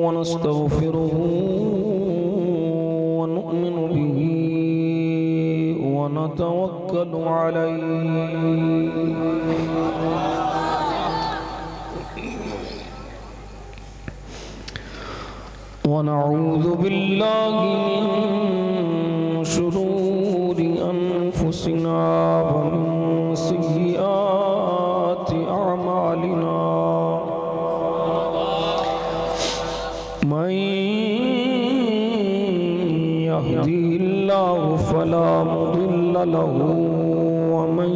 ونستغفره ونؤمن به ونتوكل عليه ونعوذ بالله من شرور أنفسنا ومن سيئات أعمالنا من يهدي الله فلا مضل له ومن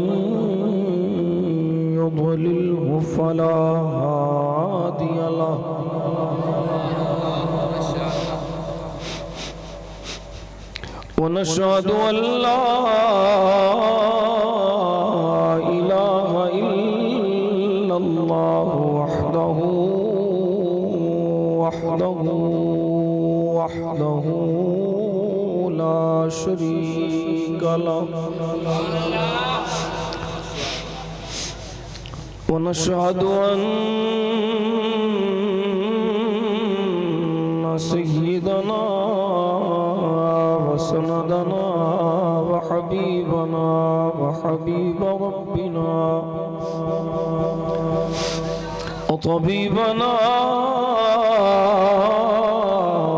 يضلله فلا هادي له ونشهد أن لا إله إلا الله وحده لا شريك له ونشهد أن سيدنا وسندنا وحبيبنا وحبيب ربنا وطبيبنا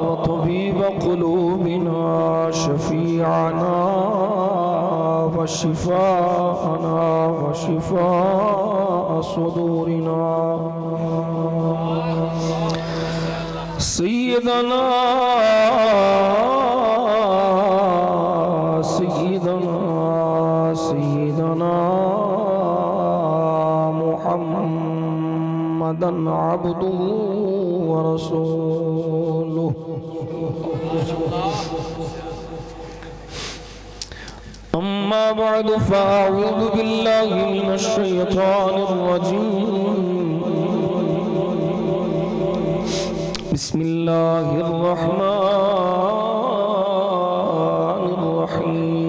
وطبيب قلوبنا شفيعنا وشفاءنا وشفاء صدورنا سيدنا محمدًا عبده ورسوله أما بعد فأعوذ بالله من الشيطان الرجيم بسم الله الرحمن الرحيم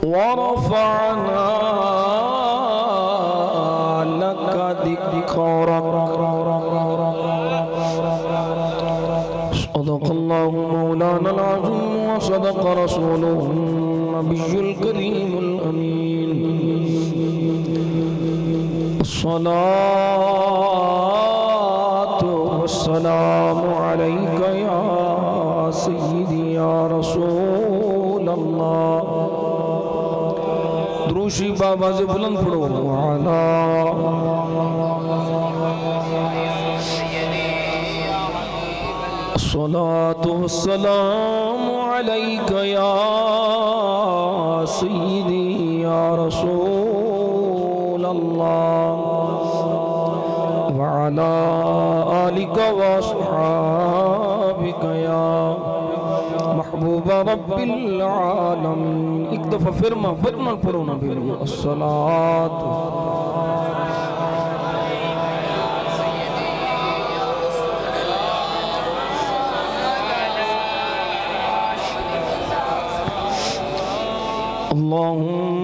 ورفعنا لك ذكرك صدق الله مولانا العظيم وصدق رسوله النبي الكريم الأمين الصلاة والسلام عليك يا سيدي يا رسول الله دروشی بابا سے بلند پڑھو وعلا الصلاة والسلام عليك يا سيدي يا رسول الله وعلى آلك وصحابك يا محبوب رب العالمين ایک دفعہ فرما فرما پڑھو نبی الصلاة اللهم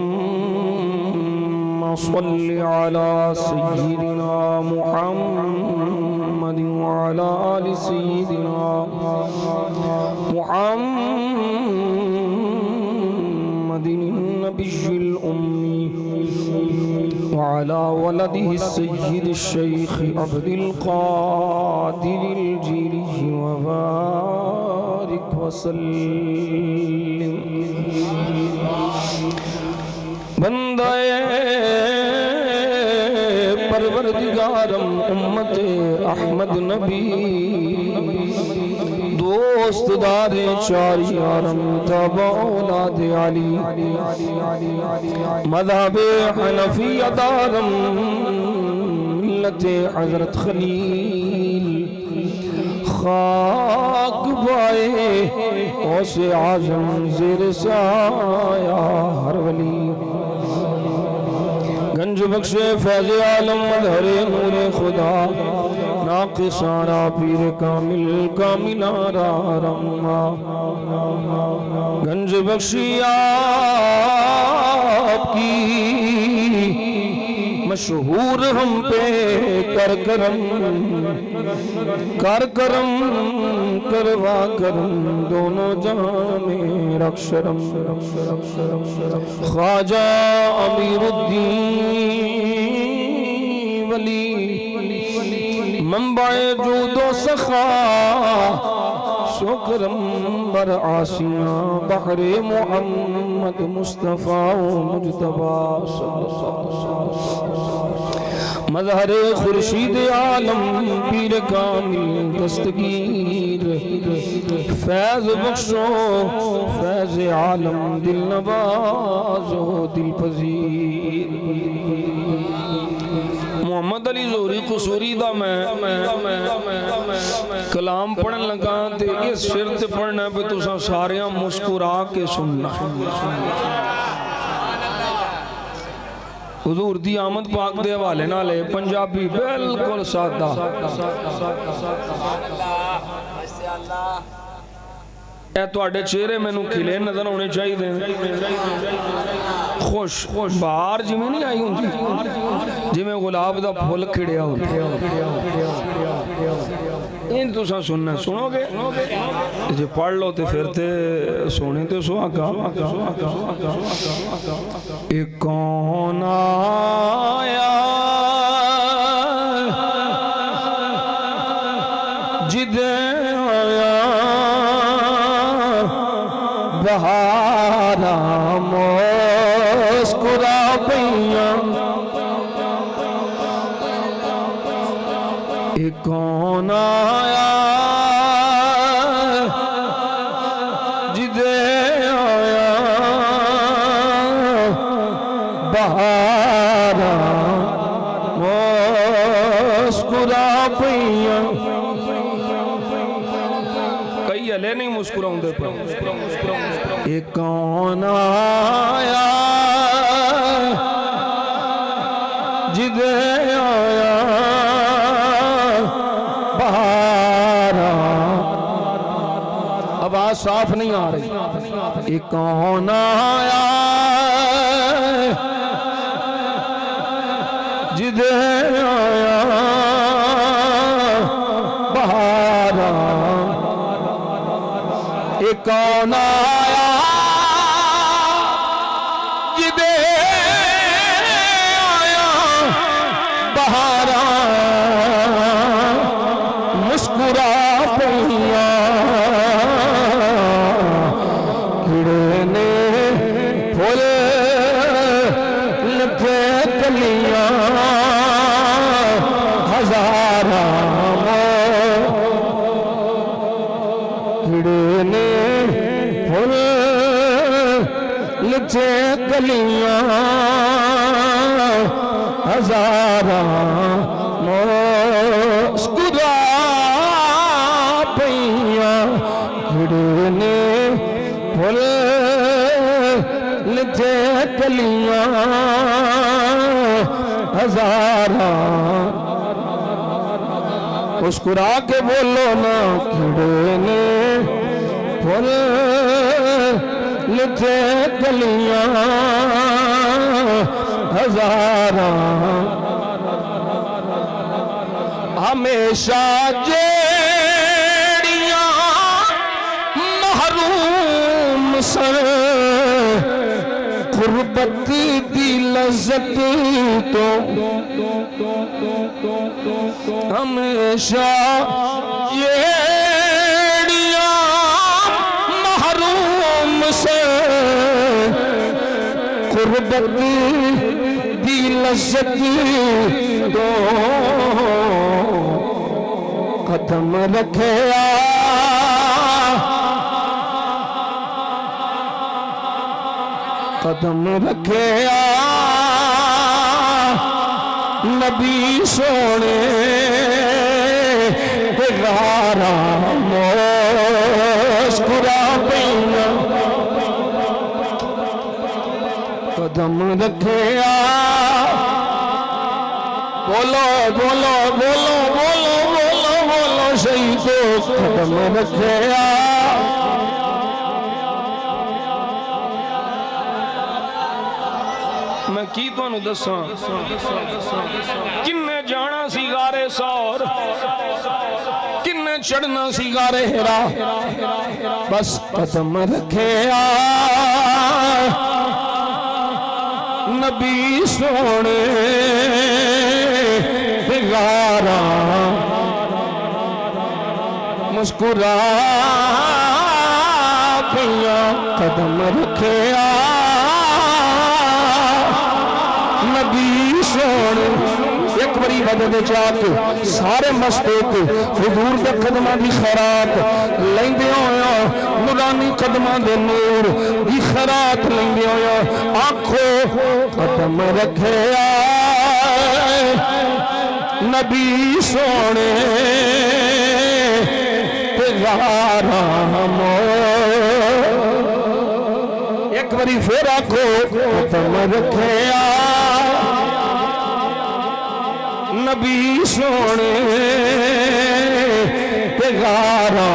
صل على سيدنا محمد وعلى آل سيدنا محمد النبي الأمي وعلى ولده السيد الشيخ عبد القادر الجيلي وبارك وسلم بندہ پروردگارم امت احمد نبی دوست دار چار یارم تبع اولاد علی مذہب حنفیہ دارم ملت حضرت خلیل خاک بائے غوث اعظم زیر سایہ ہر ولی گنج بخش فیض عالم مظہر نور خدا ناقصارا پیر کامل کاملارا رما گنج بخشی آپ مشہور ہم پہ کر کرم کروا کرم دونوں جہاں میں رکھ شرم خواجہ امیر الدین ولی منبع جود و سخا شکرم بر آسیاں بحر محمد مصطفیٰ مجتبیٰ مظہر خورشید عالم پیر کامل دستگیر فیض بخشو فیض عالم دل نواز و دل پذیر محمد علی زہری قصوری دا میں کلام پڑھن لگا تے اس شرط پڑھنا پہ تو ساریاں مسکرا کے سننا حضور دی آمد پاک دے والے نہ لے پنجابی بالکل سادہ اے تو آڑے چہرے میں نو کھلے نظر ہونے چاہیے دیں خوش باہر جی میں نہیں آئی ہوں جی میں غلاب دا پھول کھڑیا ہوں ان تو سا سننا سنو گے جو پڑھ لو تے پھر تے سونے تے سو آگا ایک کون آیا جدے آیا بہارا مسکرا پئیاں ایک کون آیا جدے آیا بہارا مسکرا پئیاں کئی ہلے نہیں مسکراؤں دے پر ایک کون آیا جدے آیا بہارا آواز صاف نہیں آ رہی ایک کون آیا جدے آیا بہارا ایک کون آیا جدے آیا بہارا مسکرا پئیاں کھڑے نے پھول لٹھے کلیاں ہزاراں کھڑے نے پھول لٹھے کلیاں ہزاراں مسکرا پئیاں کھڑے نے پھول لٹھے کلیاں ہزاراں مسکرا کے بولو نا کھڑے نے پھول لٹھے کلیاں ہزاراں ہمیشہ جیڑیاں محروم سن قربت دی لذت تو ہمیشہ جیڑیاں محروم سن قربت دی لذت تو قدم رکھے قدم رکھے نبی سونے غارا مسکرا پئیاں قدم رکھے بولو بولو بولو بولو بولو بولو شہیدو قدم رکھے میں کی تو انہوں دساں کنے جانا سی غارے سور کنے چڑھنا سی غارے ہرا بس قدم رکھے نبی سونے بغارا مسکرا پیا قدم رکھے نبی سونے ایک بری وجہ دے چاہتے سارے مستے کو حضور دے قدمہ دی خیرات لیندے ہویا نورانی قدمہ دے نور دی خیرات لیندے ہویا آنکھو قدم رکھے نبی سونے پیغارا ایک بری پھر آنکھو قدم رکھے نبی سونے پیغارا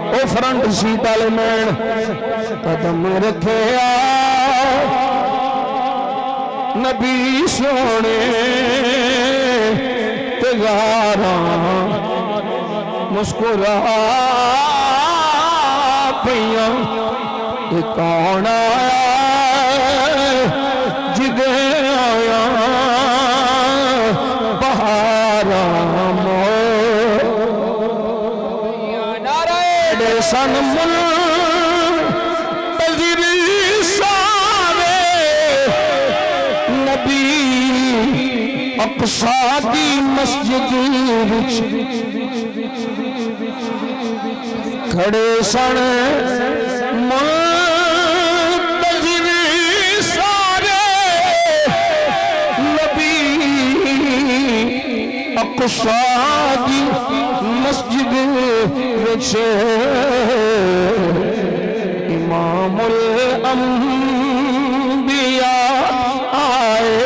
او فرنٹ سیٹ والے مین قدم رکھے نبی سونے پیغارا مسکرا پیا یہ کون آیا جدے آیا سن منتظر سارے نبی اقصی دی مسجد وچ کھڑے سن منتظر سارے نبی اقصی دی مسجد وچ امام الانبیاء آئے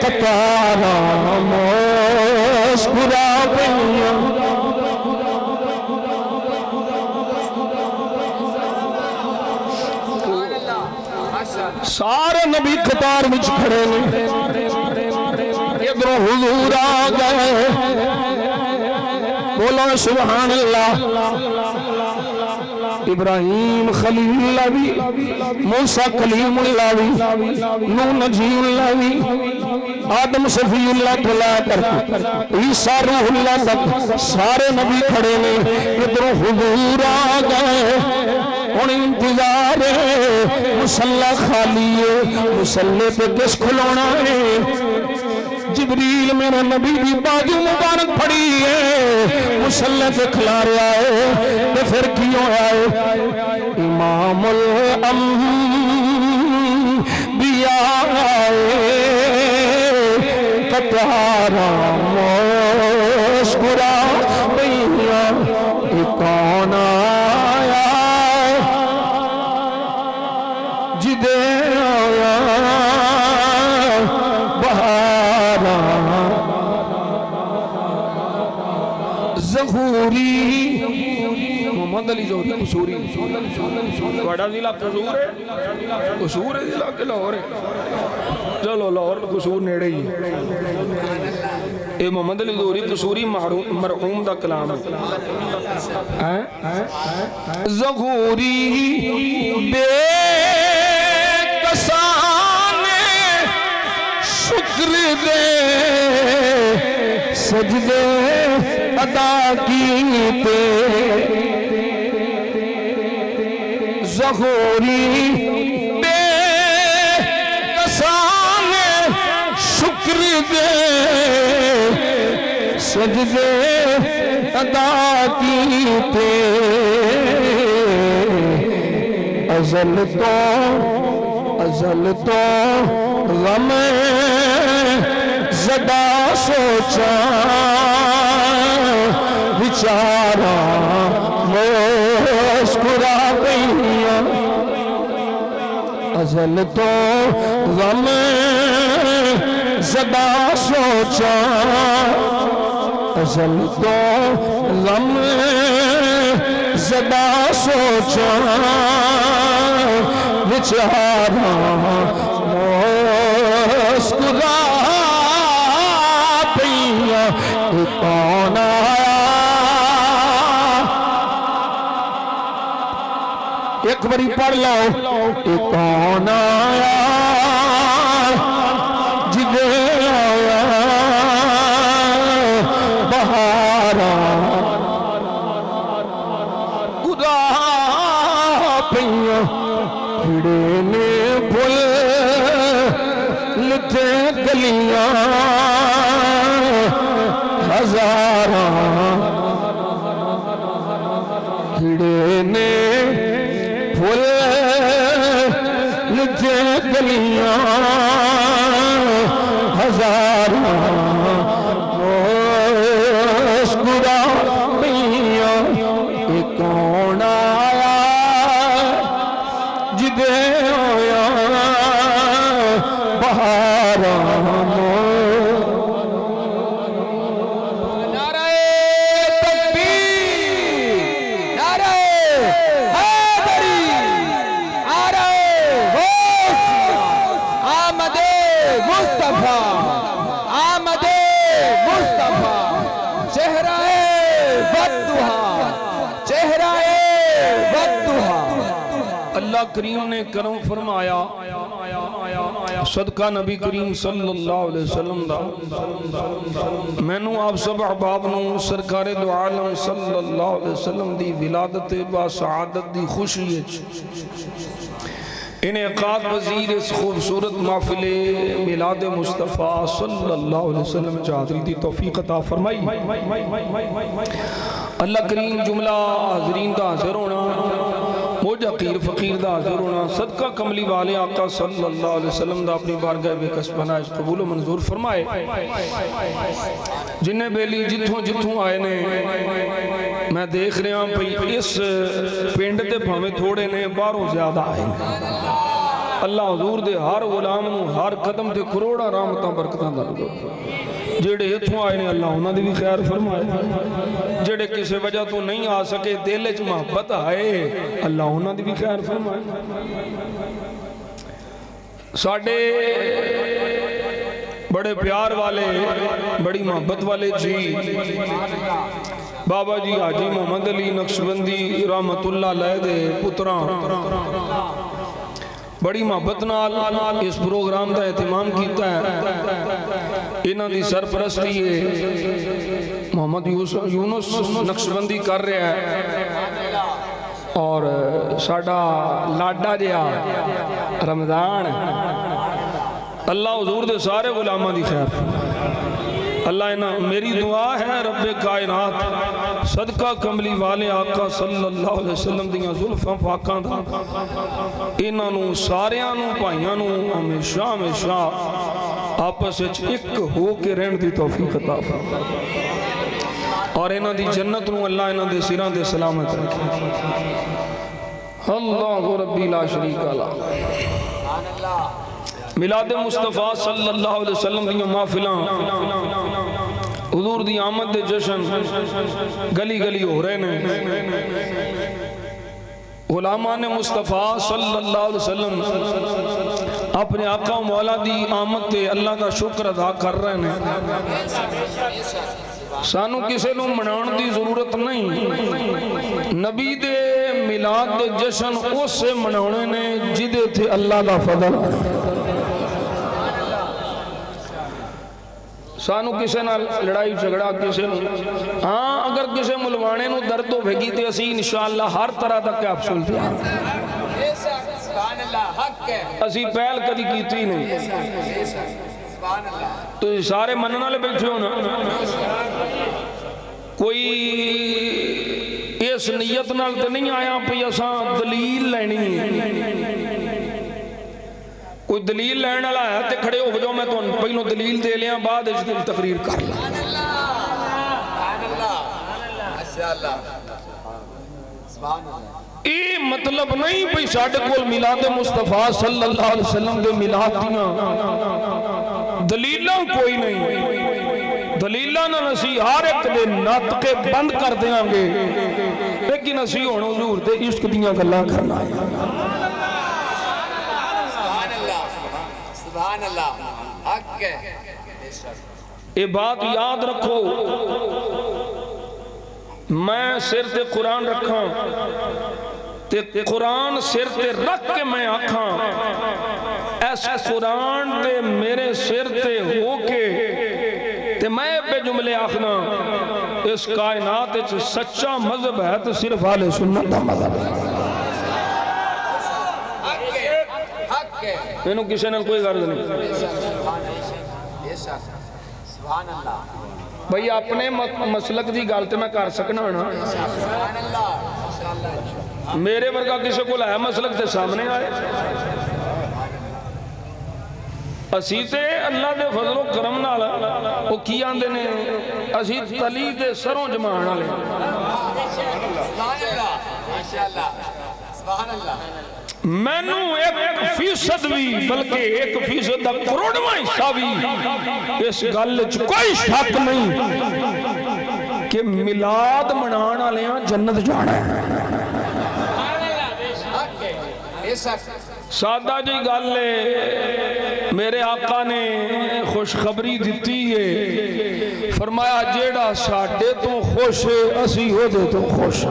قطارا مسکرا پیا سارے نبی قطار وچ کھڑے نے ادھر حضور آ گئے بولو سبحان اللہ ابراہیم خلیل اللہ بھی موسیٰ کلیم اللہ بھی نوح نجی اللہ بھی آدم صفی اللہ تلا کر عیسیٰ روح اللہ تک سارے نبی کھڑے نے ادھر حضور آ گئے ان انتظار مسلح خالی ہے مسلح پہ کس کھلونا ہے جبریل میرا نبی بھی بازو مبارک پڑی ہے مسلح پہ کھلا رہا ہے تو پھر کیوں آئے امام الانبیاء آئے قطارا مسکرا پیا یہ کون آیا جدے آیا بہارا ظہوری محمد علی ظہوری قصوری وڑا ضلع قصور ہے قصور ہے ضلع کے لاہور ہے چلو لاہور قصور نیڑے ہی اے محمد علی ظہوری قصوری مرحوم دا کلام ہے ظہوری بے کسانے شکر دے سجدے ادا کیتے ظہوری بے کسانے شکر دے سجدے ادا کیتے ازل تو غم زدہ سوچا بچارا مسکرا پیا ازل تو غم زدہ سوچا ازل تو غم زدہ سوچا بچارا مسکرا پیا کون آیا ایک باری پڑھ لو کون آیا جدے آیا بہارا خدا پیا کھڑے نے پھول لتے گلیاں ہزاراں کھڑے نے پھول لتے گلیاں ہزاراں مسکرا پیا کون آیا جدے آیا بہارا نعرہ تکبیر، نعرہ حیدری، نعرہ غوث، آمد مصطفیٰ، آمد مصطفیٰ، چہرہ بددہا، چہرہ بددہا۔ اللہ کریم نے کرم فرمایا صدقہ نبی کریم صلی اللہ علیہ وسلم دا میں نو آپ سب احباب نو سرکار دو عالم صلی اللہ علیہ وسلم دی ولادت با سعادت دی خوشی انعقاد پذیر اس خوبصورت محفل میلاد مصطفیٰ صلی اللہ علیہ وسلم حاضری دی توفیق عطا فرمائی۔ اللہ کریم جملہ حاضرین دا حاضر ہونا، موجہ قیر فقیر دا حاضر ہونا، صدقہ کملی والے آقا صلی اللہ علیہ وسلم دا اپنی بارگاہ بے کسب نائش قبول و منظور فرمائے۔ جنہیں بیلی جتھوں جتھوں آئے نے میں دیکھ رہا ہوں پئی اس پینڈ تے بھامے تھوڑے نے باروں زیادہ آئے اللہ حضور دے ہر غلام نو ہر قدم دے کروڑا رحمتاں برکتاں دا لگو جڑے اتھوں آئے نے اللہ انہاں دی بھی خیر فرمائے، جڑے کسی وجہ تو نہیں آ سکے دل وچ محبت آئے اللہ انہاں دی بھی خیر فرمائے۔ ساڈے بڑے پیار والے بڑی محبت والے جی بابا جی حاجی محمد علی نقشبندی رحمت اللہ علیہ دے پتراں بڑی محبت نال اس پروگرام دا اہتمام کیتا ہے۔ انہاں دی سرپرستی ہے محمد یونس نقشبندی کر رہا ہے اور ساڈا لاڈا جیا رمضان اللہ حضور دے سارے غلامہ دی خیر اللہ انہاں میری دعا ہے رب کائنات صدقہ کملی والے آقا صلی اللہ علیہ وسلم دیاں زلفاں پاکاں دا انہاں نو ساریاں نو بھائیاں نو ہمیشہ ہمیشہ آپس وچ ایک ہو کے رہن دی توفیق عطا فرمائے اور انہاں دی جنت نو اللہ انہاں دے سراں دے سلامت رکھے۔ اللہ ربی لا شریک اللہ میلاد مصطفیٰ صلی اللہ علیہ وسلم دیاں محفلاں حضور دی آمد دے جشن گلی گلی ہو رہے نے غلامان مصطفیٰ صلی اللہ علیہ وسلم اپنے آقا و مولا دی آمد تے اللہ کا شکر ادا کر رہے ہیں۔ سانو کسے نو منان دی ضرورت نہیں، نبی دے میلاد دے جشن اس سے منانے نے جدے تھے اللہ کا فضل۔ سانو کسے نہ لڑائی جھگڑا کسے نو ہاں اگر کسے ملوانے نو درد ہو بھیگی تے اسی انشاءاللہ ہر طرح تک کیپسول دیا اسی پہل کدی کیتی نہیں تو سارے مننا لے بیٹھے ہو نا کوئی اس نیت نال تے نہیں آیا پئی اساں دلیل لینی ہے کوئی دلیل لین والا ہے تے کھڑے ہو جاؤ میں تو پہلو دلیل دے لیاں بعد اس دن تقریر کر لاں یہ مطلب نہیں بھئی ساڈے کول میلاد مصطفیٰ صلی اللہ علیہ وسلم دے میلاد دیاں دلیلاں کوئی نہیں دلیلاں نہ اسی ہر ایک دے ناطقے بند کر دیاں گے لیکن اسی ہن حضور دے عشق دیاں گلاں کرنا ہے سبحان اللہ حق ہے یہ بات یاد رکھو میں سر تے قرآن رکھاں تے قرآن سر تے رکھ کے میں آکھاں ایس قرآن تے میرے سر تے ہو کے تے میں بے جملے آکھنا اس کائنات وچ سچا مذہب ہے تو صرف اہل سنت دا مذہب ہے انہوں کسی نے کوئی غرض نہیں سبحان اللہ بھئی اپنے مسلک دی گل تے میں کر سکنا نا سبحان اللہ میرے ورگا کسی کو ہے مسلک تے سامنے آئے اسی تے اللہ دے فضل و کرم نال وہ کی آندے نے اسی تلی دے سروں جمان والے سبحان اللہ ماشاءاللہ سبحان اللہ میں نو 1% بھی بلکہ 1% دا کروڑواں حصہ بھی اس گل وچ کوئی شک نہیں کہ میلاد منان والے جنت جانا ہے سادہ جی گل ہے میرے آقا نے خوشخبری دیتی ہے فرمایا جیڑا ساڈے تو خوش ہے اسی ہو دے تو خوش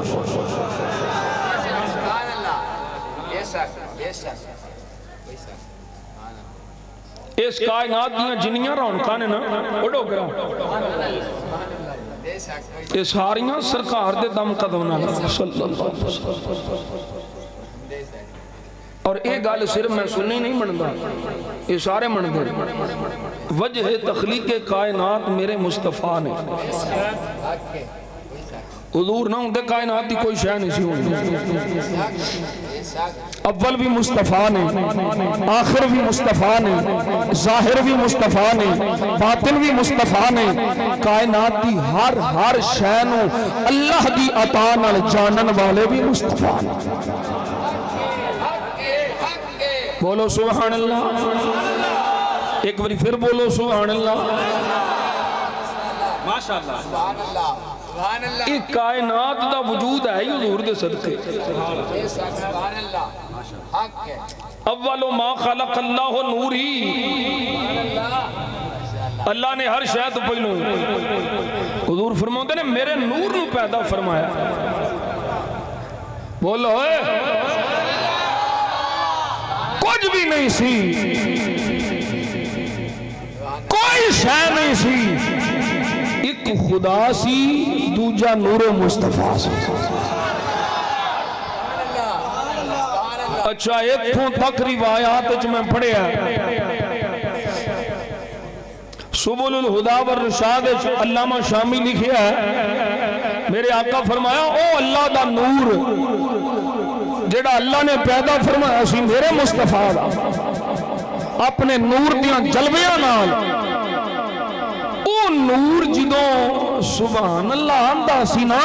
اس کائنات دیاں جنیاں رونقاں نے نا اڑو گرا یہ ساریاں سرکار دے دم قدم نال صلی اللہ علیہ وسلم اور یہ گل صرف میں سننی نہیں مندا یہ سارے مندے وجہ تخلیق کائنات میرے مصطفیٰ نے حضور نہ ہوندے کائنات دی کوئی شے نہیں سی ہونی اول بھی مصطفیٰ نے آخر بھی مصطفیٰ نے ظاہر بھی مصطفیٰ نے باطن بھی مصطفیٰ نے کائنات دی ہر شے نو اللہ دی عطا نال جانن والے بھی مصطفیٰ نے بولو سبحان اللہ ایک باری پھر بولو سبحان اللہ ماشاءاللہ سبحان اللہ سبحان اللہ ایک کائنات دا وجود ہے حضور دے صدقے سبحان اللہ حق ہے اول ما خلق اللہ نوری اللہ نے ہر شے تو پہلو حضور فرماتے نے میرے نور نو پیدا فرمایا بولو کچھ بھی نہیں سی کوئی شے نہیں سی ایک خدا سی دوجا نور مصطفیٰ سی اچھا اتھوں تک روایات میں پڑھیا سبل الہدا والرشاد علامہ شامی لکھیا ہے میرے آقا فرمایا او اللہ دا نور جڑا اللہ نے پیدا فرمایا سی میرے مصطفیٰ دا اپنے نور دیاں جلویاں نال او نور جدوں سبحان اللہ آندہ سی نا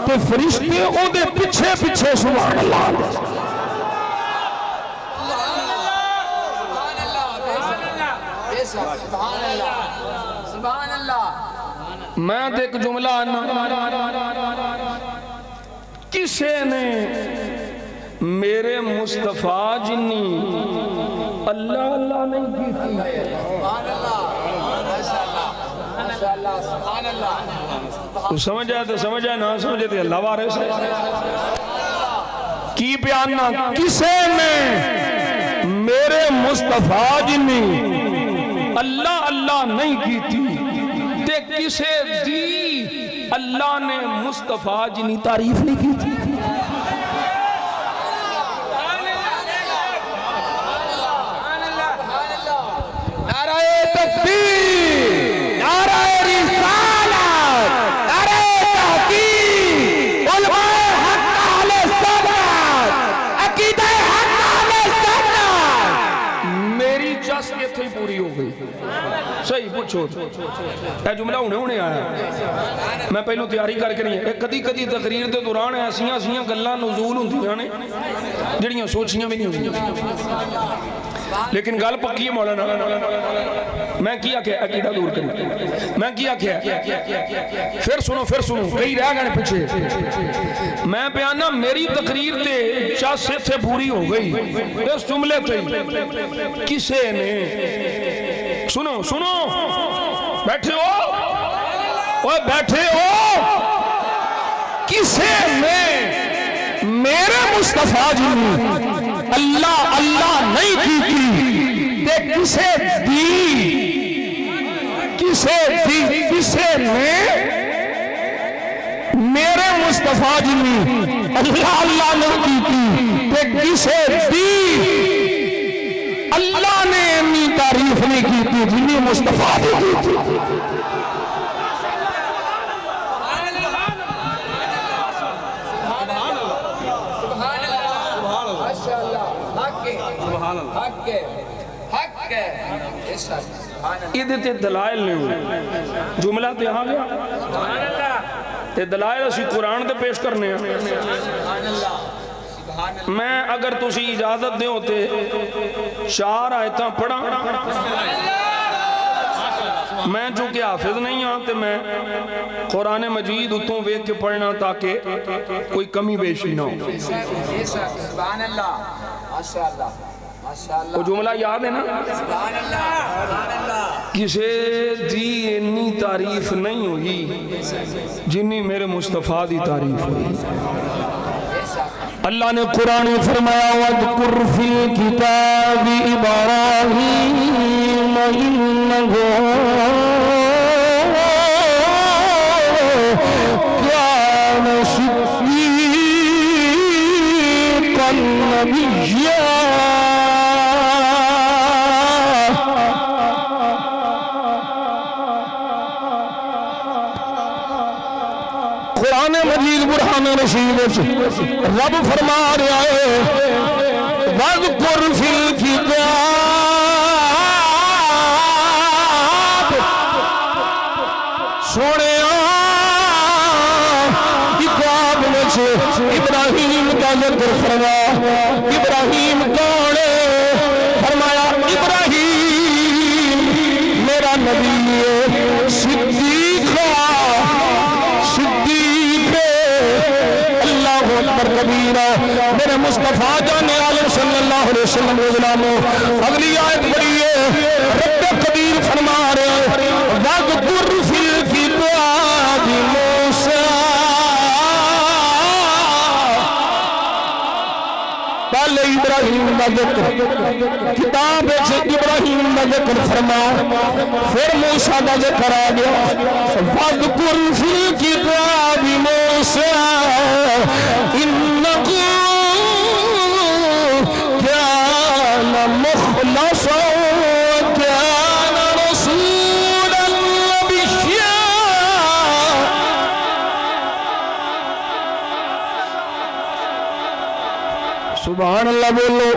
تے فرشتے او دے پچھے پچھے سبحان اللہ آندہ سی سبحان اللہ سبحان اللہ میں تے ایک جملہ کسے نے میرے مصطفیٰ جنی اللہ اللہ نہیں کی تھی سبحان اللہ ماشاءاللہ سبحان اللہ سمجھ آئے تو سمجھ آئے نہ سمجھے تو اللہ وارث ہے کی بیاننا کسے نے میرے مصطفیٰ جنی اللہ اللہ نہیں کی تھی تے کسے دی اللہ نے مصطفیٰ جنی تعریف نہیں کی تھی نعرہ تکبیر نعرہ رسالت نعرہ تحقیق علماء حق اہل سنت عقیدہ حق اہل سنت میری جس یہ تھی پوری ہو گئی صحیح پوچھو اے جملہ ہونے آیا میں پہلو تیاری کر کے نہیں ہے کدی کدی تقریر دے دوران ایسیاں گلاں نزول ہوندیاں نے جڑیاں سوچیاں بھی نہیں ہوندیاں لیکن گل پکی ہے مولانا میں کیا کہ عقیدہ دور کریں میں کیا پھر سنو کئی رہ گئے پیچھے میں بیانا میری تقریر تے چاسے سے پوری ہو گئی اس جملے تے کسے نے سنو بیٹھے ہو کسے نے میرے مصطفیٰ جی اللہ نہیں کی تے کسے نے میرے مصطفیٰ جی اللہ نہیں کی تے کسے اللہ نے اتنی تعریف نہیں کی تھی جنہیں مصطفیٰ نے کی تھی تے دلائل نہیں ہوئے جملہ تے یہاں گیا تے دلائل اسی قرآن تے پیش کرنے ہیں میں اگر تسی اجازت دے ہوتے 4 آیتاں پڑھا میں چونکہ حافظ نہیں ہاں تے میں قرآن مجید اتوں ویک کے پڑھنا تاکہ کوئی کمی بیشی نہ ہو سبحان اللہ ماشاءاللہ وہ جملہ یاد ہے نا کسے دی اتنی تعریف نہیں ہوئی جنہی میرے مصطفیٰ دی تعریف ہوئی اللہ نے قرآن فرمایا وَاذْكُرْ فِي الْكِتَابِ إِبْرَاهِيمَ إِنَّهُ كَانَ صِدِّيقًا نَبِيًّا قرآن مجید برہان رشید رب فرما رہا ہے وَاذْكُرْ فِي الْكِتَابِ سونے کتاب میں ابراہیم کا ذکر فرما ابراہیم کون ہے فرمایا ابراہیم میرا نبی ہے صدیق اکبر کبیرہ میرے مصطفیٰ جانے عالم صلی اللہ علیہ وسلم غلاموں اگلی آیت پڑھیے رب قدیر فرما رہے وَاذْكُرْ فِي الْكِتَابِ مُوسَىٰ پہلے ابراہیم کا ذکر کتاب ابراہیم کا ذکر فرما پھر موسیٰ کا ذکر آ گیا وَاذْكُرْ فِي الْكِتَابِ مُوسَىٰ إِنَّهُ كَانَ مُخْلَصًا وَكَانَ رَسُولًا نَبِيًّا سبحان اللہ بولو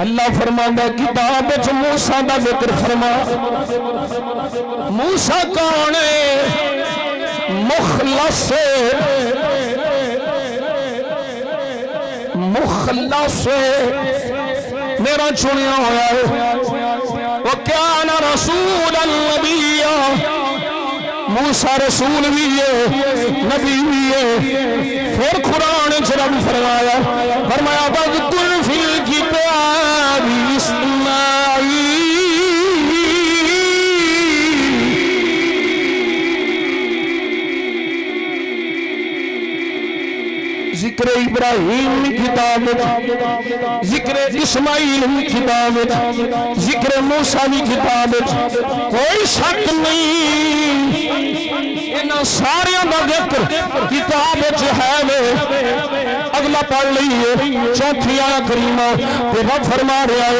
اللہ فرماتا کتاب وچ موسیٰ دا ذکر فرما موسیٰ کون ہے مخلص میرا چنیا ہوا ہے وَكَانَ رَسُولًا نَبِيًّا موسیٰ رسول بھی ہے نبی بھی ہے پھر قرآن رب فرمایا وَاذْكُرْ فِي الْكِتَابِ إِسْمَاعِيلَ ذکر ابراہیم کتاب ذکر اسماعیل کتاب ذکر موسیٰ کتاب کوئی شک نہیں انہاں ساریاں دا ذکر کتاب ہے اگلا پڑھ لئیے 4 آیت کریمہ رب فرما رہا ہے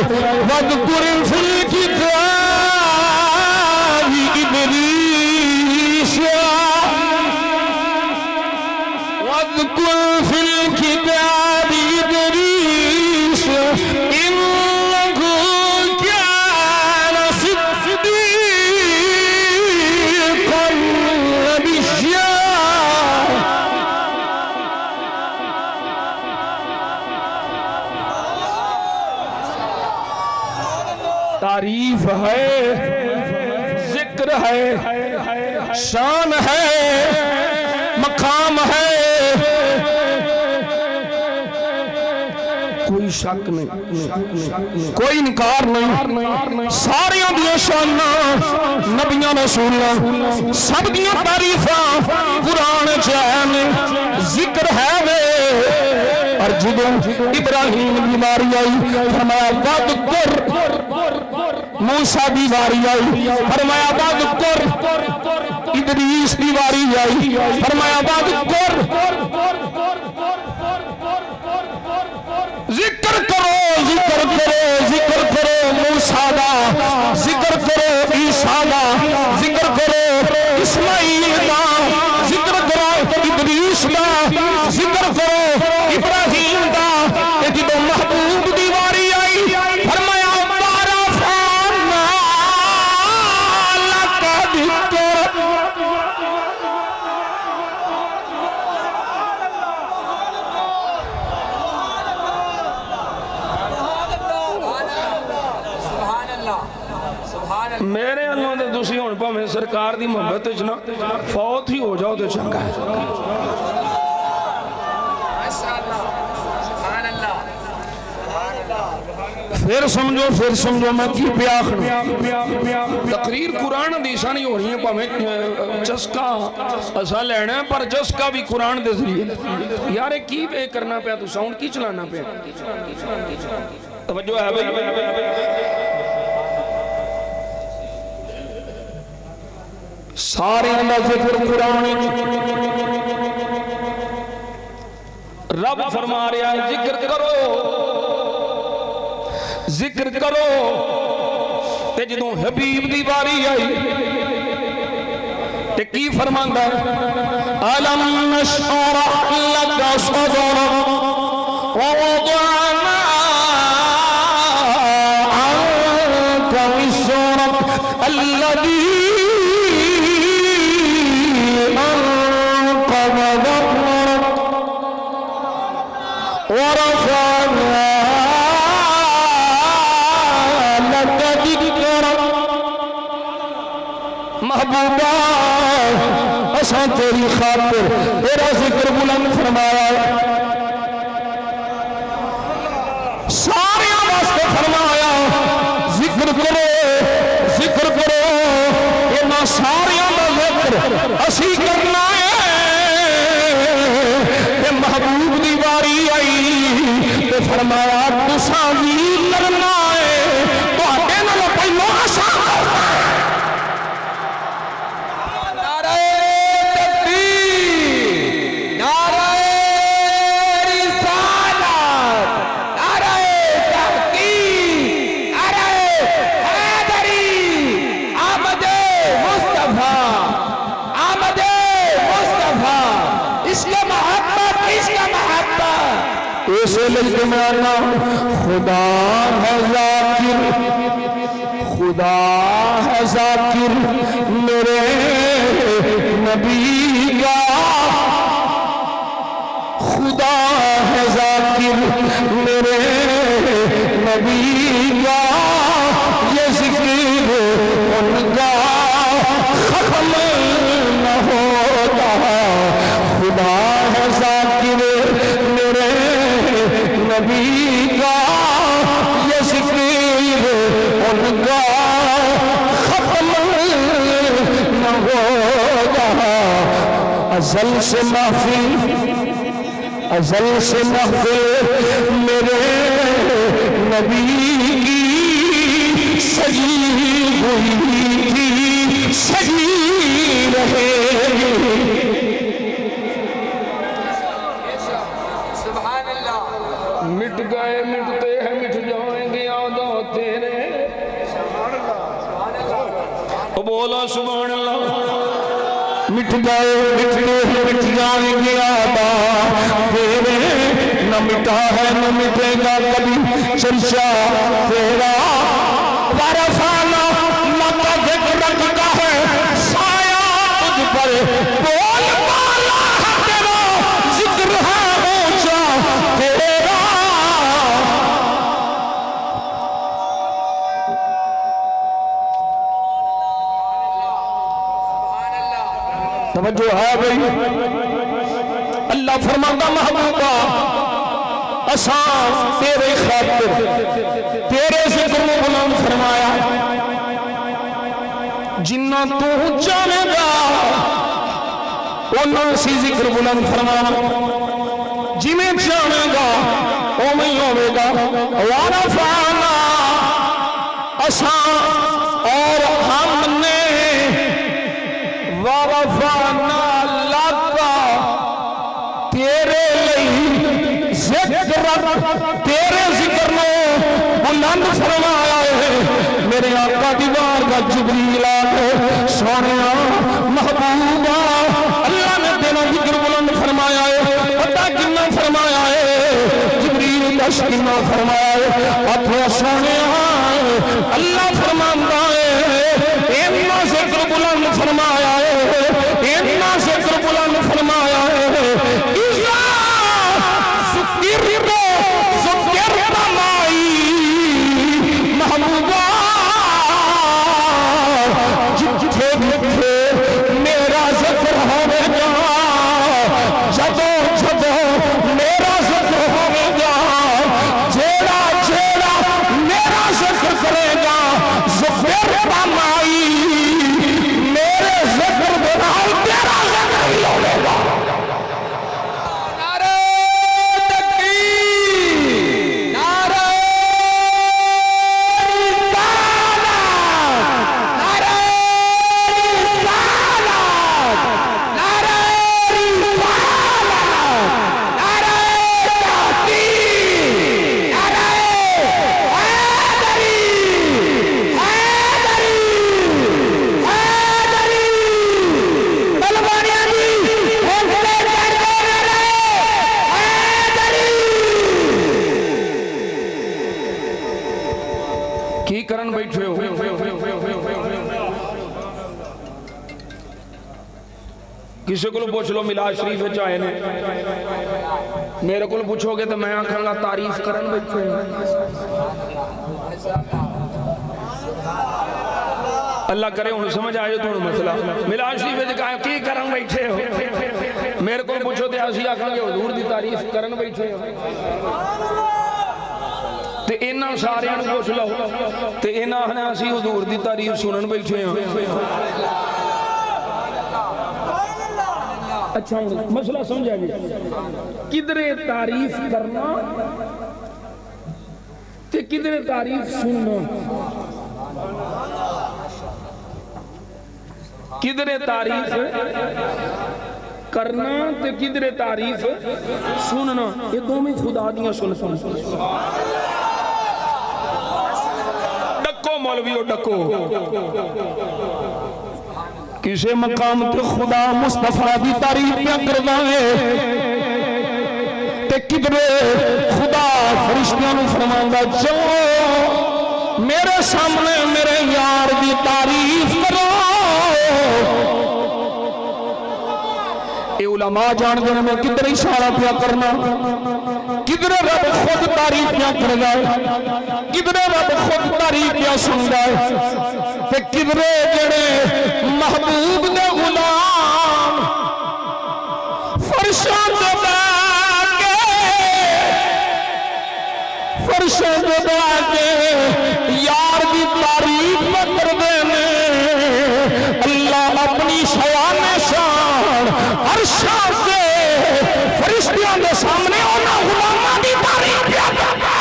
وَاذْكُرْ فِي الْكِتَابِ إِدْرِيسَ وَاذْكُرْ فِي الْكِتَابِ إِدْرِيسَ إِنَّهُ كَانَ صِدِّيقًا نَبِيًّا تعریف ہے، ذکر ہے، شان ہے، مقام ہے، کوئی شک نہیں، کوئی انکار نہیں، ساریاں دیا شاناں نبیاں رسولاں سب دیا تعریفاں قرآن چین ذکر ہے وے۔ اور جب ابراہیم دی واری آئی فرمایا وَذْكُرْ، موسیٰ دی واری آئی فرمایا وَذْكُرْ، ادریس دی واری آئی فرمایا وَذْكُرْ، ذکر کرو ذکر کرو ذکر کرو موسیٰ دا، ذکر کرو عیسیٰ دا، ذکر کرو اسماعیل دا، ذکر کرو ادریس دا، ذکر کرو ابراہیم دا۔ جب محبوب دی واری آئی فرمایا وَرَفَعْنَا لَكَ ذِكْرَكَ، میرے اللہ دے دوسری ہون پا میں سرکار دی محبت اچھنا فوت ہی ہو جاؤ تو چنگا ہے۔ پھر سمجھو میں کی پیاخنا تقریر قرآن حدیثاں نہیں ہو رہی ہیں، پاہمیں چسکا اسا لینا ہے پر چسکا بھی قرآن دے ذریعے۔ یارے کی پہ کرنا پیا تو ساؤنڈ کی چلانا پیا؟ توجہ ہے بھائی؟ سارے اللہ ذکر قرآن رب فرما رہا ہے ذکر کرو ذکر کرو۔ تے جدوں حبیب دی باری آئی تے کی فرماندا ہے أَلَمْ نَشْرَحْ لَكَ صَدْرَكَ وَوَضَعْنَا عَنكَ وِزْرَكَ الَّذِي أَنقَضَ ظَهْرَكَ وَرَفَعْنَا محبوبہ اساں تیری خاطر تیرا ذکر بلند فرمایا، سارے واسطے فرمایا ذکر کرو ذکر کرو۔ انہاں ساریاں دا ذکر اسی کرنا ہے۔ تے محبوب دی واری آئی تے فرمایا تساں وی کرنا ہے، تہاڈے نالوں پہلو اساں کرنا ہے۔ خدا ہے ذاکر خدا ہے ذاکر میرے نبی کا، خدا ہے ذاکر میرے نبی کا، یہ ذکر ان کا ختم نہ ہوتا۔ خدا ہے ذاکر میرے نبی کا، یہ ذکر ان کا ختم نہ ہوگا۔ ازل سے محفل میرے نبی کی سجی ہوئی تھی، سجی رہے گی۔ مٹ گئے مٹتے ہیں مٹ جائیں گے یادوں تیرے، بولا سبحان اللہ۔ مٹ گئے مٹتے ہیں مٹ جائیں گے یادوں تیرے، نہ مٹا ہے نہ مٹے گا کبھی چرچا تیرا۔ ورفعنا لک ذکرک کا ہے سایہ تجھ پر، بول بالا ہے تیرا ذکر ہے اونچا تیرا۔ توجہ ہے بھئی اللہ فرماتا محبوبہ اساں تیرے خاطر تیرے ذکر میں بلند فرمایا جنہ تو چاہے گا انہوں سی ذکر بلند فرمانا جنہیں چاہے گا وہ میں ہوئے گا وَرَفَعْنَا اساں اور ہم نے وَرَفَعْنَا لَكَ تیرے لئی ذکر تیرے ذکر میں بلند فرمایا ہے میرے آقا دیوار کا جبریل آگے سونیا محبوبہ اللہ نے تیرا ذکر بلند فرمایا ہے پتہ کنا فرمایا ہے جبریل دس کنا فرمایا ہے اپنے سونیا اللہ فرماندہ ہے اینا ذکر بلند فرمایا ہے اینا ذکر بلند فرمایا ہے میرا ذکر ہوئے گا جدو جدو میرا ذکر ہوئے گا جیڑا جیڑا میرا ذکر کرے گا ذکر پامائی میرے ذکر بنال تیرا ذکر ہی ہوئے گا نعرہ تکبیر نعرہ کی کرن بیٹھے ہو کسی کو پوچھ لو میلاد شریف چاہے نے میرے کو پوچھو گے تو میں آکھاں گا تعریف کرن بیٹھے ہو اللہ کرے انہوں سمجھ آئے تو انہوں مسئلہ میلاد شریف کہا کی کرن بیٹھے ہو میرے کو پوچھو تو ایسی آکھاں گے حضور دی تعریف کرن بیٹھے ہو تے اینا سارے انہوں پوچھ لو تے اینا ہنے اسی حضور دی تعریف سنن بیٹھے ہیں اچھا مسئلہ سمجھا گیا کدھر تعریف کرنا تے کدھر تعریف سننا کدھر تعریف کرنا تے کدھر تعریف سننا یہ دو میں خدا دیاں سن مولویو ڈکو کسے مقام تے خدا مصطفیٰ دی تعریف پہ کردائے تے کدرے خدا فرشتیاں نو فرماندا چلو میرے سامنے میرے یار دی تعریف کرو اے علماء جان دے میں کدھر اشارہ پیا کرنا کدھر رب خود تعریف پیا کر گئے کدھر رب خود تعریف پیا سن گئے تے کدھر جڑے محبوب نے غلام فرشاں دبا کے یار دی تعریف کر دینے اللہ اپنی شان شان عرشاں سے فرشتیاں دے سامنے انہاں غلاماں دی تعریف کیا کرتا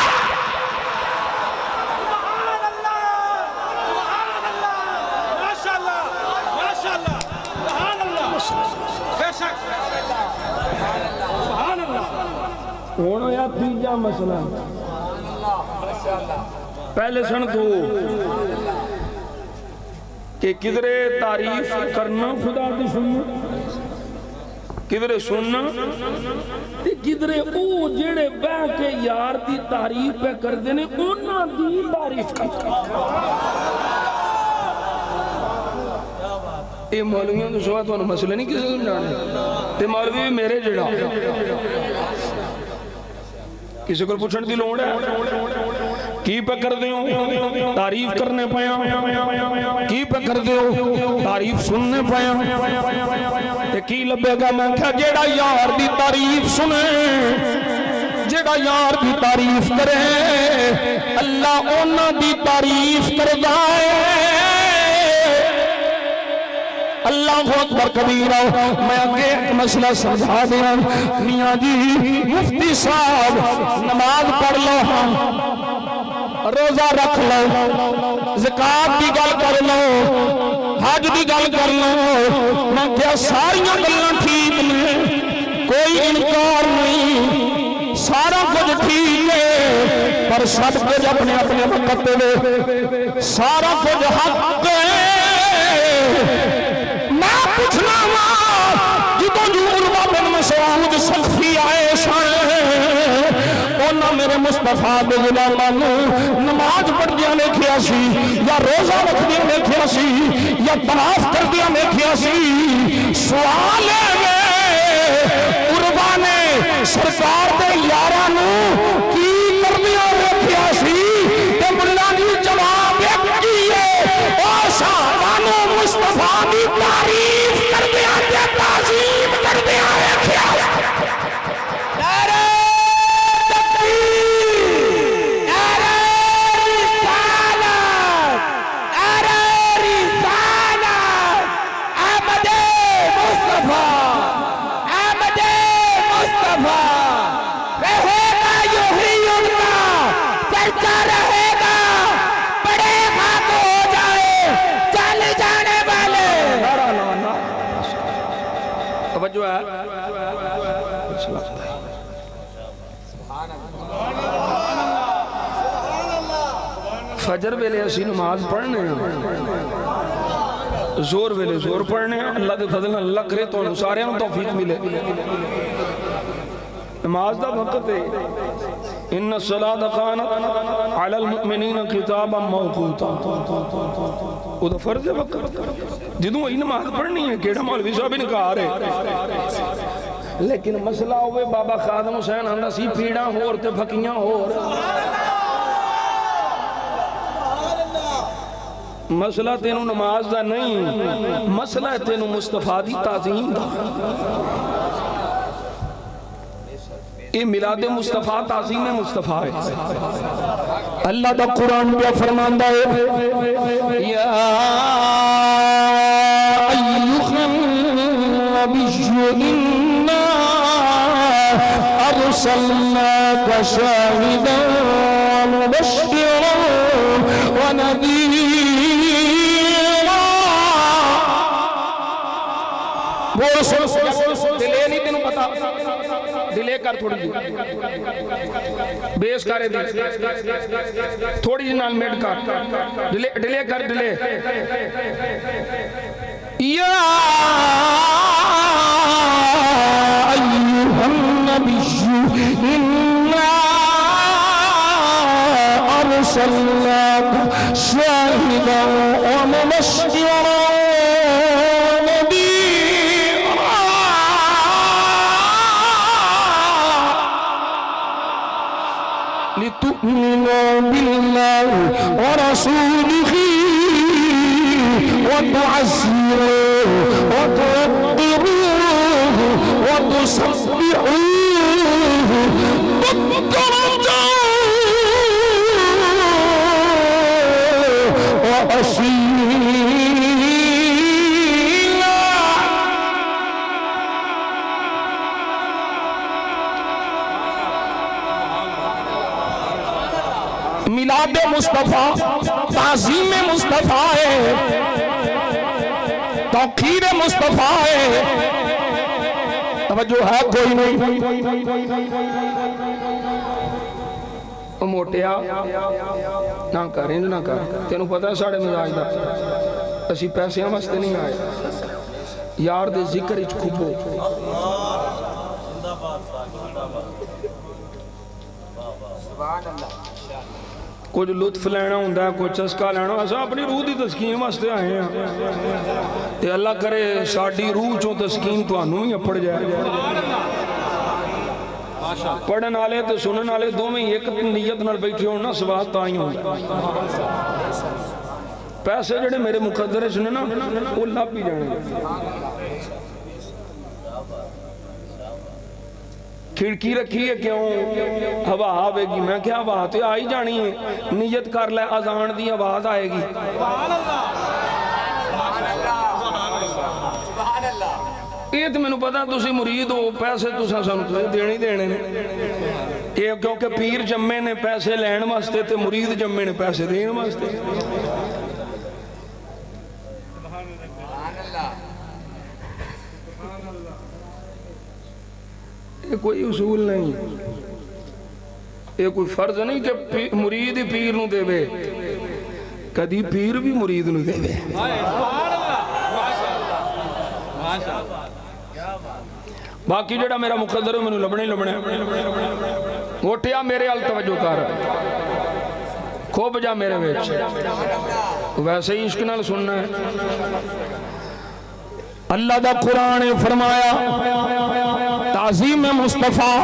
ہونا یا تیجا مسئلہ پہلے سن دو کہ کدھرے تعریف کرنا خدا دی سننا کدھرے سننا کدھرے او جڑے بہ کے یار دی تعریف پہ کر دینے انہاں دی تعریف کرتا یہ مولویوں تو سوا تو مسئلہ نہیں کسی سمجھانے تے مولوی میرے جڑا کسی کو پوچھن دی لوڑ ہے کی پہ کر دیوں تعریف کرنے پایا کی پہ کر دیوں تعریف سننے پایا تے کی لبے گا؟ میں کہا جیڑا یار دی تعریف سنے، جیڑا یار دی تعریف کرے اللہ اونا دی تعریف کردا ہے۔ اللہ اکبر کبیرہ۔ میں آگے ایک مسئلہ سمجھا دیا، میاں جی مفتی صاحب نماز پڑھ لو، روزہ رکھ لو، زکات دی گل کر لو، حج دی گل کر لو، میں کیا ساریاں گلاں ٹھیک نے، کوئی انکار نہیں، سارا کچھ ٹھیک ہے، پر سب کچھ اپنے اپنے وقت دے، سارا کچھ حق ہے۔ میں پوچھنا ہوا جدوں جو عروہ بن مسعود سقفی آئے سن، انہاں میرے مصطفیٰ دے غلاماں نماز پڑھدیاں ویکھیا سی، یا روزہ رکھدیاں ویکھیا سی، یا طواف کردیاں ویکھیا سی۔ سوال ہے عروہ نے سرکار دے یاراں نوں کی کردیاں ویکھیا سی؟ تے ملا جی جواب کی ہے، او صحابہ مصطفیٰ دی تعریف کردیاں تے تعظیم کردیاں ویکھیا۔ نعرہ تکبیر، نعرہ رسالت، نعرہ رسالت، احمد مصطفیٰ، احمد مصطفیٰ، رہے گا یوں ہی ان کا چرچا، رہے گا بڑے خاک ہو جائے چل جانے والے۔ توجہ ہے؟ فجر ویلے اسی نماز پڑھنے ہیں، زور ویلے زور پڑھنے ہیں، اللہ دے فضل اللہ کرے تو سارے ہم توفیق ملے۔ نماز دا وقت ہے، ان الصلاۃ کانت علی المؤمنین کتابا موقوتا، وہ تو فرض وقت جدوں ہی نماز پڑھنی ہے، کیڑا مولوی صاحب انکار ہے۔ لیکن مسئلہ ہوئے بابا خادم حسین آندا سی پیڑاں ہور تے پھکیاں ہور۔ مسئلہ تینوں نماز دا نہیں، مسئلہ تینوں مصطفیٰ دی تعظیم دا۔ یہ میلاد مصطفیٰ تعظیم مصطفیٰ ہے۔ اللہ دا قرآن پہ فرماندا ہے، یا ایھا النبی انا ارسلناک شاہدا ومبشرا ونذیرا۔ بول سن دلے نہیں تینوں پتا، ڈیلے کر تھوڑی جی، بیس کرے دی تھوڑی جی نال میڈ کر، ڈیلے کر، ڈیلے۔ یا ایھا النبی انا ارسلناک شاہدا ومبشرا لتؤمنوا بالله ورسوله وتعزروه وتوقروه وتسبحوه بكرة وأصيلا۔ میلاد مصطفیٰ تعظیم مصطفیٰ ہے، توقیر مصطفیٰ ہے۔ توجہ ہے کوئی نہیں؟ موٹیا نہ کریں نہ کر، تینوں پتہ ہے ساڑھے مزاج دا، اسی پیسے واسطے نہیں آئے، یار دے ذکر اچ کھپو۔ کچھ لطف لینا ہوندہ ہے، کچھ چسکا لینا، ایسا اپنی روح دی تسکین واسطے آئے ہیں، تے اللہ کرے ساڑھی روح چوں تسکین تو آنوں ہی اپڑ جائے۔ پڑھن آلے تے سنن آلے دو میں ایک نیت نال بیٹھے ہونا سواد تائیں ہوندہ۔ پیسے جڑے میرے مقدرے سننا وہ لب بھی جانے، کھڑکی رکھی ہے کیوں؟ ہوا آوے گی. میں کیا بات ہے آئی جانی ہے. نیت کر لے اذان دی آواز آئے گی. یہ تو مینوں پتا تسی مرید ہو پیسے تساں سانوں دینے ہی دینے نے. یہ کیونکہ پیر جمے نے پیسے لین واسطے تے مرید جمے نے پیسے دین واسطے. یہ کوئی اصول نہیں. یہ کوئی فرض نہیں کہ مرید پیر نو دے وے. کدی پیر بھی مرید نو دے وے. باقی جڑا میرا مقدر ہے میں لبنے لبنے گوٹیا میرے حال توجہ کر کھوب جا میرے ویچ. ویسے ہی عشق نال سننا ہے. اللہ دا قرآن فرمایا تعظیم مصطفیٰ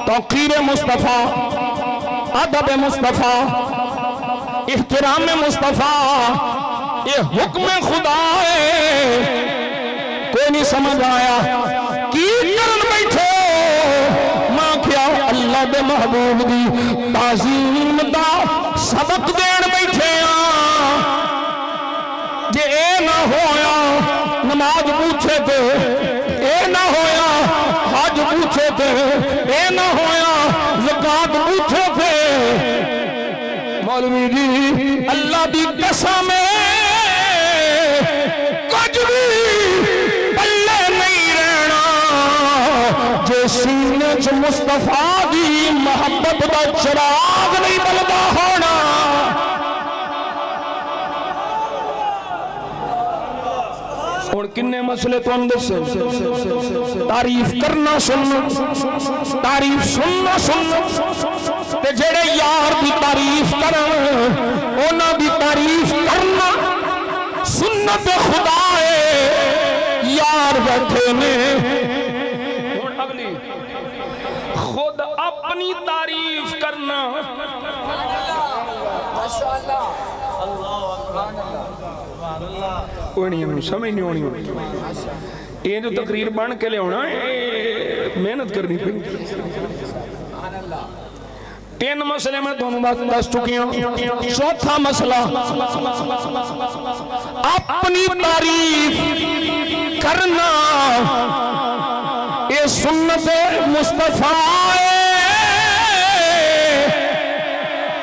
توقیر مصطفیٰ ادب مصطفیٰ احترام مصطفیٰ یہ حکم خدا ہے. کوئی نہیں سمجھ آیا کی کرن بیٹھے ماں کیا اللہ دے محبوب دی تعظیم دا سبق دین بیٹھے جے اے نہ ہویا نماز پوچھے تھے اے نہ ہویا حج پوچھے تھے اے نہ ہویا زکات پوچھے تھے. مولوی جی اللہ دی قسم کچھ بھی پلے نہیں رہنا جے سینے چ مصطفیٰ دی محبت دا چراغ نہیں بلدا ہونا. اور کنے مسئلے تو اندر سے تعریف کرنا سننا تعریف سننا سننا تے جڑے یار دی تعریف کرن اونا دی تعریف کرنا سنت خدا ہے. یار بیٹھے نے اگلی خود اپنی تعریف کرنا کوئی نہیں ہمیں سمجھ نہیں ہونی ہوئی. یہ جو تقریر بن کے لے ہونا محنت کرنی پڑی. 3 مسئلے میں دونوں بات دس چکی ہوں. چوتھا مسئلہ اپنی تعریف کرنا یہ سنت مصطفیٰ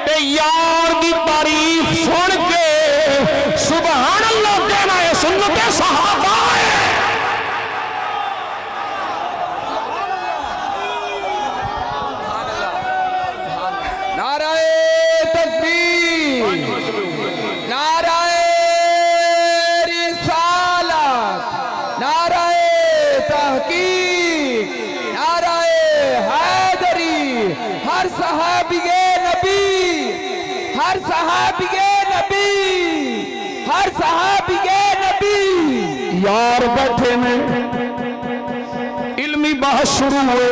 تے یار دی تعریف سن کے سبحان اللہ کہنا ہے سنت صحابہ ہے. نعرہ تکبیر نعرہ رسالت نعرہ تحقیق نعرہ حیدری. ہر صحابی نبی ہر صحابی نبی ہر صحابی نبی. یار بیٹھے میں علمی بحث شروع ہوئے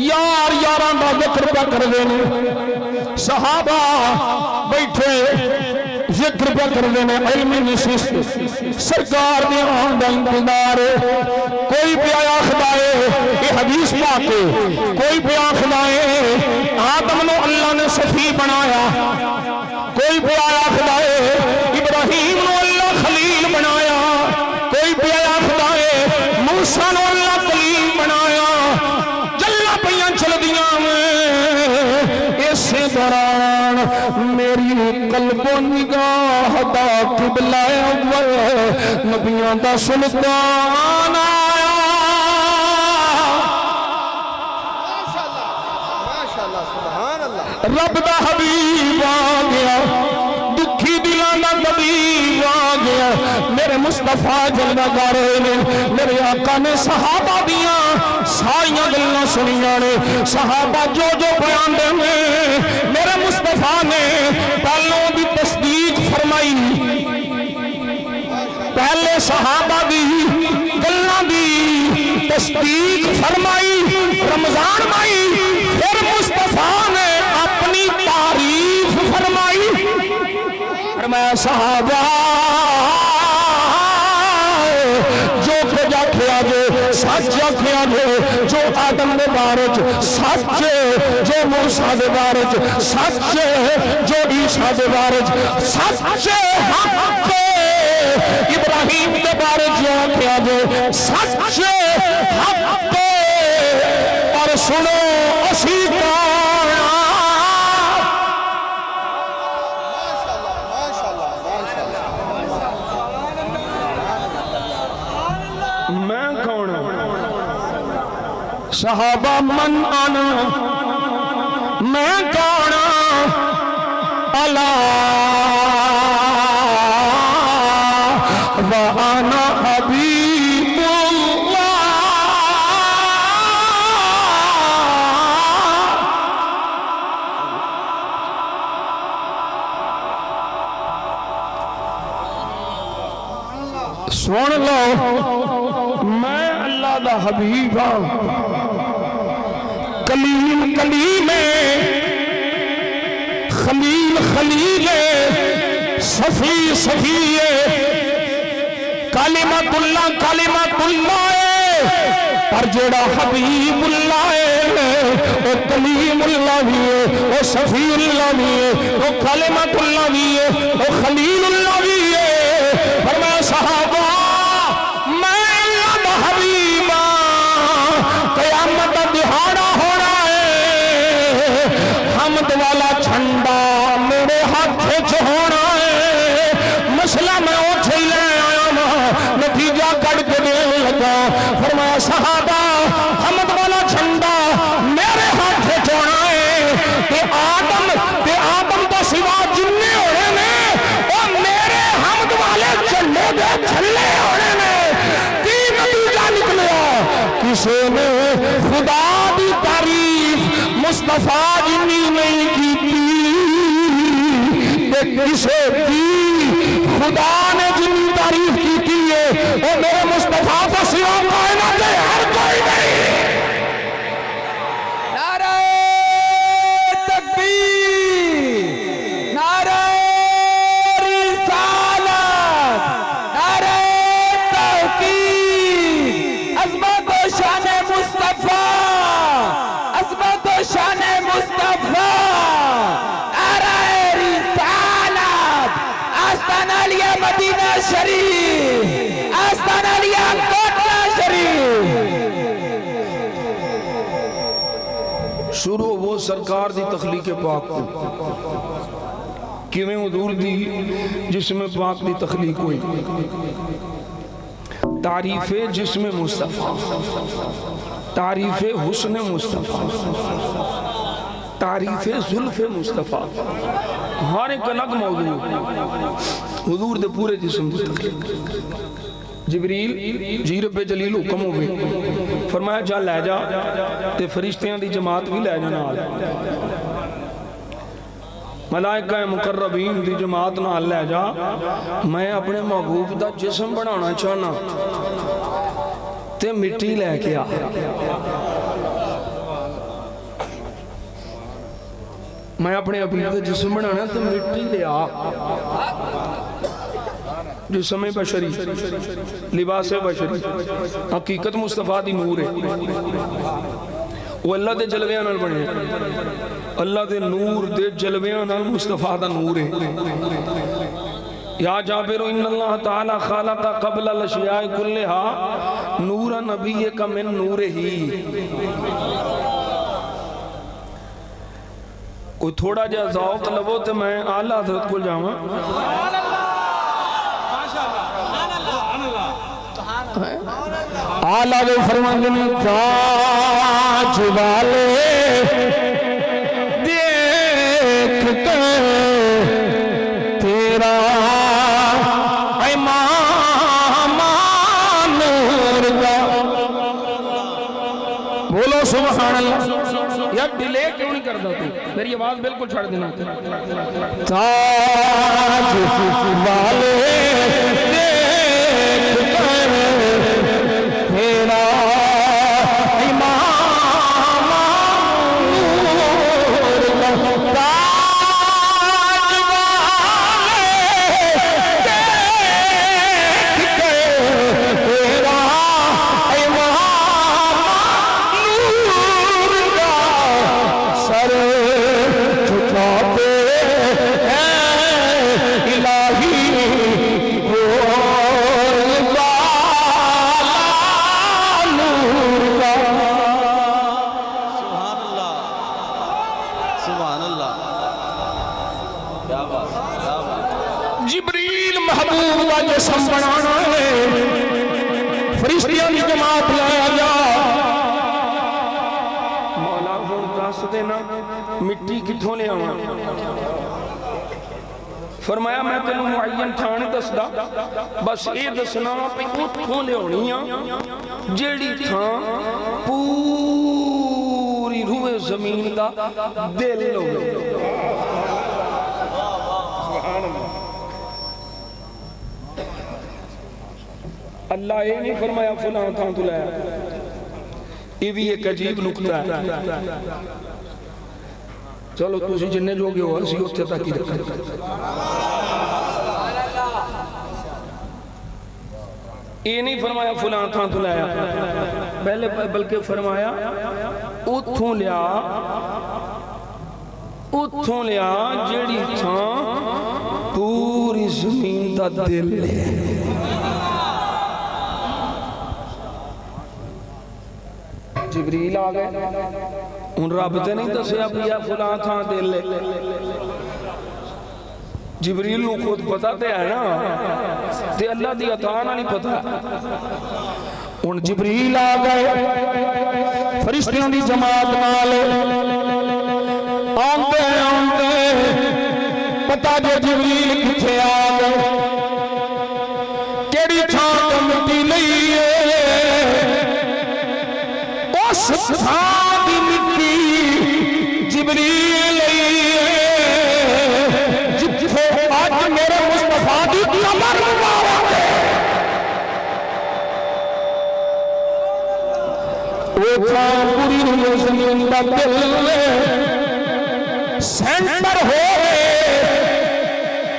یار یاران دا ذکر پہ کر دینے صحابہ بیٹھے ذکر پہ کر دینے علمی نشست سرکار دے آن دا انتظار. کوئی پہ آیا خدائے یہ حدیث پاکے کوئی پہ آیا خدائے آدم نو اللہ نے صفی بنایا. کوئی پہ آیا خدائے ابراہیم نو اللہ خلیل بنایا. کوئی پہ آیا خدائے موسیٰ نو اللہ کلیم بنایا. جلہ پیاں چل دیاں میں اسے دوران میری قلب و نگاہ دا قبلہ اول نبیان دا سلطان آیا. رب دا حبیب آ گیا دکھی دلان دا طبیب آ گیا. میرے مصطفیٰ جلوہ گر نے میرے آقا نے صحابہ دیاں سائیاں گلنا سنیاں نے. صحابہ جو جو بیان دے میں میرے مصطفیٰ نے پہلوں بھی تصدیق فرمائی. پہلے صحابہ دی گلنا دی تصدیق فرمائی رمضان مائی. پھر مصطفیٰ نے اپنی تعریف فرمائی. فرمایا صحابہ جو کچھ آکھیا جو سچ آکھیا جو بارے سچ جو موسیٰ دے بارے سچ جو عیسیٰ دے بارے سچ حق ابراہیم دے بارے جو کیا جے سچ حق اور سنو اسی صحابہ من آنا میں کون اللہ وآنا حبیب اللہ سن لو میں اللہ دا حبیب ہاں کلیم کلیم خلیل خلیل صفی صفی کلمت اللہ پر جڑا حبیب اللہ ہے وہ کلیم اللہ بھی ہے وہ صفی اللہ بھی ہے وہ کلمت اللہ بھی ہے وہ خلیل اللہ بھی ہے فرمایا صحابہ میں اللہ دا حبیب قیامت دہاڑا ہونا ہے حمد والا جھنڈا میرے ہاتھ وچ ہونا ہے مسئلہ میں اٹھ لے آیا ہوں نتیجہ کٹ کے دین لگا فرمایا صحابہ حمد والا جھنڈا میرے ہاتھ وچ ہونا ہے کہ آدم تو سوا جننے ہونے نے وہ میرے حمد والے جھنڈے دے چھلے ہونے نے تین نتیجہ نکلیا کسی نے خدا دی تعریف مصطفیٰ جنی نہیں کی کسے دی خدا نے جنی تعریف کی ہے وہ میرے مصطفیٰ کا سوا کائنات ہے ہر کوئی نہیں نعرہ تکبیر نعرہ رسالت نعرہ توحید عظمت و شان مصطفیٰ عظمت و شان مصطفیٰ نعرہ رسالت آستانہ لیا مدینہ شریف آستانہ لیا کوٹہ شریف شروع وہ سرکار دی تخلیق پاک کو کیویں حضور دی جسم پاک دی تخلیق ہوئی تعریف جسم مصطفیٰ تعریف حسن مصطفیٰ تعریف زلف مصطفیٰ ہر ایک الگ موضوع حضور دے پورے جسم دی تخلیق جبریل جی رب جلیل حکم ہوئے فرمایا جا لے جا تے فرشتیاں دی جماعت بھی لے جانا آل ملائکہ مقربین دی جماعت نہ لے جا میں اپنے محبوب دا جسم بنانا چاہنا تے مٹی لے کے آ میں اپنے حبیب دا جسم بنانا تے مٹی لے آ جسم بشری لباس بشری حقیقت مصطفیٰ دی نور ہے وہ اللہ دے جلویاں نال بنے اللہ دے نور دے جلویاں نال مصطفیٰ دا نور ہے یا جابر ان اللہ تعالی خالق قبل الاشیاء کلہا نور نبی کا من نور ہی کوئی تھوڑا جا ذوق لبو تو میں اعلیٰ حضرت کو جاؤں اعلیٰ دے فرماندن تاج والے دیکھ کے تیرا امام نور کا بولو سبحان اللہ یار ڈیلے کیوں نہیں کرتا تو میری آواز بالکل چھڑ دینا تاج والے دیکھ کر تیرا امام نور کا تاج والے دیکھ کر تیرا امام نور جبریل محبوب کا جسم بنانا ہے فرشتیاں کی جماعت لایا جا مولا ہن دس دینا مٹی کتھوں لے آواں فرمایا میں تینوں معین تھان دسدا بس یہ دسنا پہ اتھوں لے آنی جیڑی تھان پوری روح زمین دا دل ہوگی اللہ یہ نہیں فرمایا فلاں تھان تو لایا یہ بھی ایک عجیب نکتہ ہے چلو تسی جننے جو گے ہو اسی اتھے تک ہی رکھا یہ نہیں فرمایا فلاں تھان تو لایا بلکہ فرمایا اتھوں لیا جیڑی تھان پوری زمین دا دل ہے جبریل آ گئے ان رب تے نہیں دسیا پیا فلاں تھان دل لے جبریل نو خود پتا تے ہے نا تے اللہ دی عطا نہیں پتا ان جبریل آ گئے فرشتیاں دی جماعت نال آندے پتا جو جبریل کتھے آ گئے کیڑی تھان تے مٹی لئی اس تھان دی مٹی جبریل جتھے آج میرے مصطفیٰ دی قبر مبارک ہے وہ تھان پوری روح زمین دا دل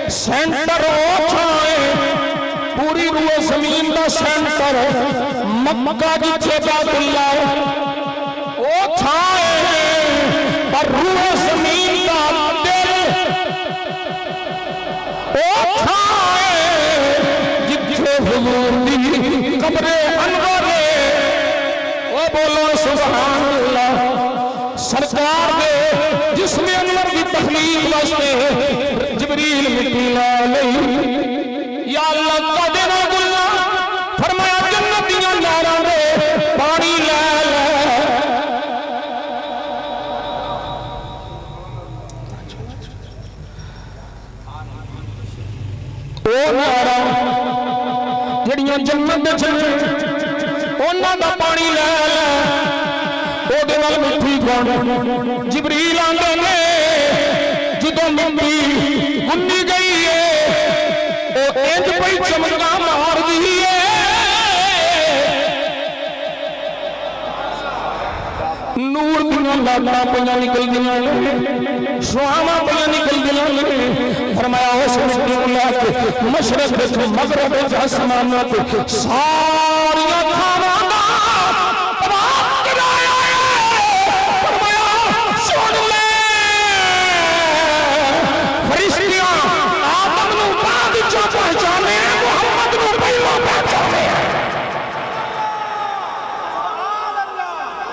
سینٹر ہو چھائے پوری روح زمین دا سینٹر مکہ جتھے بیت اللہ وہ چھائے پر روح زمین دا دل وہ چھائے جتھے حضور دی قبر انور وہ بولو سبحان اللہ سرکار دے جسم انور کی تخلیق واسطے جبریل مٹی لا لئی یا اللہ کا دینا گلنا فرمایا جنتیاں نہراں دے پانی لے لے او نہراں جڑیاں جنت دے چلے انہاں دا پانی لے لے او دے نال مٹھی کون جبریل آندے نے جدوں مٹی گنی گئی ہے او انج پئی چمکا مار دی ہے نور دیاں لالا پہ نکل گیا شعاواں پہ نکل گیا فرمایا اس مٹی لا کے مشرق مغرب آسمان ساری تھاواں